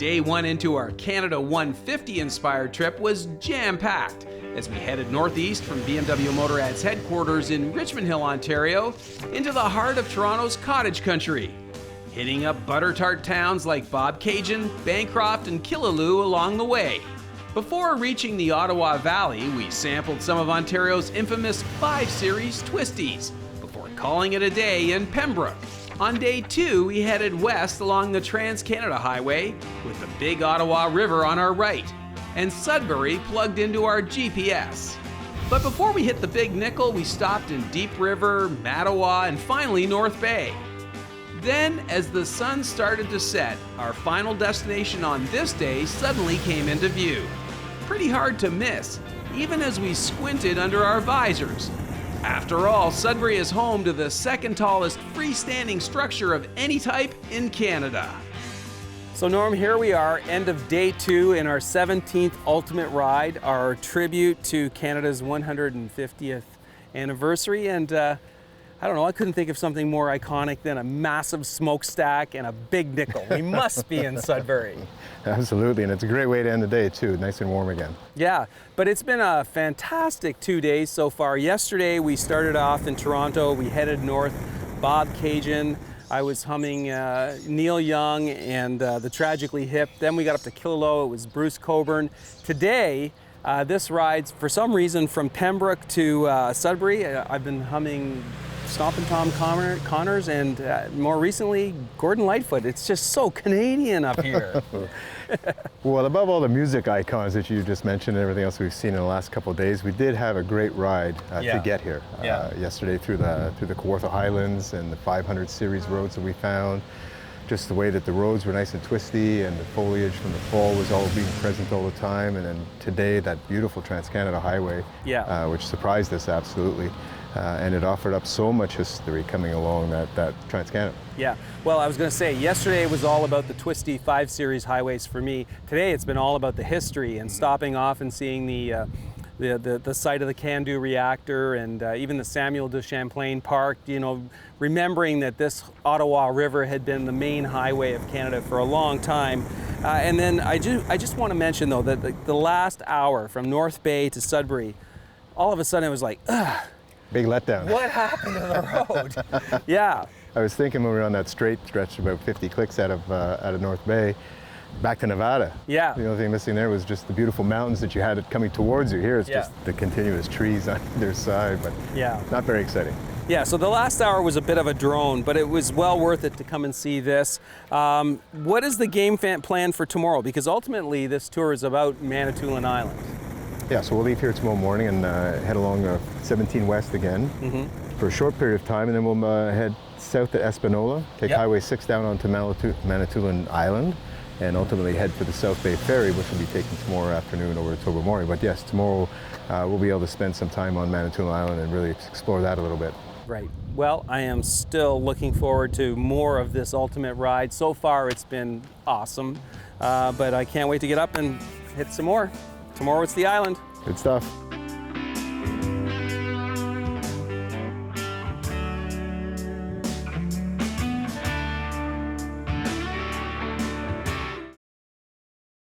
Day one into our Canada 150 inspired trip was jam-packed as we headed northeast from BMW Motorrad's headquarters in Richmond Hill, Ontario, into the heart of Toronto's cottage country, hitting up butter tart towns like Bobcaygeon, Bancroft, and Killaloe along the way. Before reaching the Ottawa Valley, we sampled some of Ontario's infamous 5 Series twisties, before calling it a day in Pembroke. On day 2, we headed west along the Trans-Canada Highway with the Big Ottawa River on our right, and Sudbury plugged into our GPS. But before we hit the Big Nickel, we stopped in Deep River, Mattawa, and finally North Bay. Then, as the sun started to set, our final destination on this day suddenly came into view. Pretty hard to miss, even as we squinted under our visors. After all, Sudbury is home to the second tallest freestanding structure of any type in Canada. So Norm, here we are, end of day 2 in our 17th Ultimate Ride, our tribute to Canada's 150th anniversary. And I don't know, I couldn't think of something more iconic than a massive smokestack and a big nickel. We must be in Sudbury. Absolutely, and it's a great way to end the day too, nice and warm again. Yeah, but it's been a fantastic 2 days so far. Yesterday we started off in Toronto, we headed north, Bobcaygeon. I was humming Neil Young and the Tragically Hip. Then we got up to Killaloe, it was Bruce Cockburn. Today, this ride's for some reason from Pembroke to Sudbury. I've been humming Stompin' Tom Connors and more recently Gordon Lightfoot. It's just so Canadian up here. Well, above all the music icons that you just mentioned and everything else we've seen in the last couple of days, we did have a great ride to get here. Yesterday through the Kawartha Highlands and the 500 series roads that we found. Just the way that the roads were nice and twisty and the foliage from the fall was all being present all the time. And then today, that beautiful Trans-Canada Highway, which surprised us absolutely. And it offered up so much history coming along that Trans-Canada. Yeah, well, I was going to say, yesterday was all about the twisty 5 Series highways for me. Today it's been all about the history and stopping off and seeing the site of the CANDU reactor and even the Samuel de Champlain Park, you know, remembering that this Ottawa River had been the main highway of Canada for a long time. And then I just want to mention, though, that the last hour from North Bay to Sudbury, all of a sudden it was like, ugh. Big letdown. What happened to the road? Yeah. I was thinking when we were on that straight stretch, about 50 clicks out of North Bay, back to Nevada. Yeah. The only thing missing there was just the beautiful mountains that you had coming towards you. Here it's just the continuous trees on either side, but not very exciting. Yeah, so the last hour was a bit of a drone, but it was well worth it to come and see this. What is the game plan for tomorrow? Because ultimately this tour is about Manitoulin Island. Yeah, so we'll leave here tomorrow morning and head along 17 West again for a short period of time, and then we'll head south to Espanola, take Highway 6 down onto Manitoulin Island, and ultimately head for the South Bay Ferry, which will be taken tomorrow afternoon over to Tobermory. But yes, tomorrow we'll be able to spend some time on Manitoulin Island and really explore that a little bit. Right. Well, I am still looking forward to more of this ultimate ride. So far it's been awesome, but I can't wait to get up and hit some more. Tomorrow it's the island. Good stuff.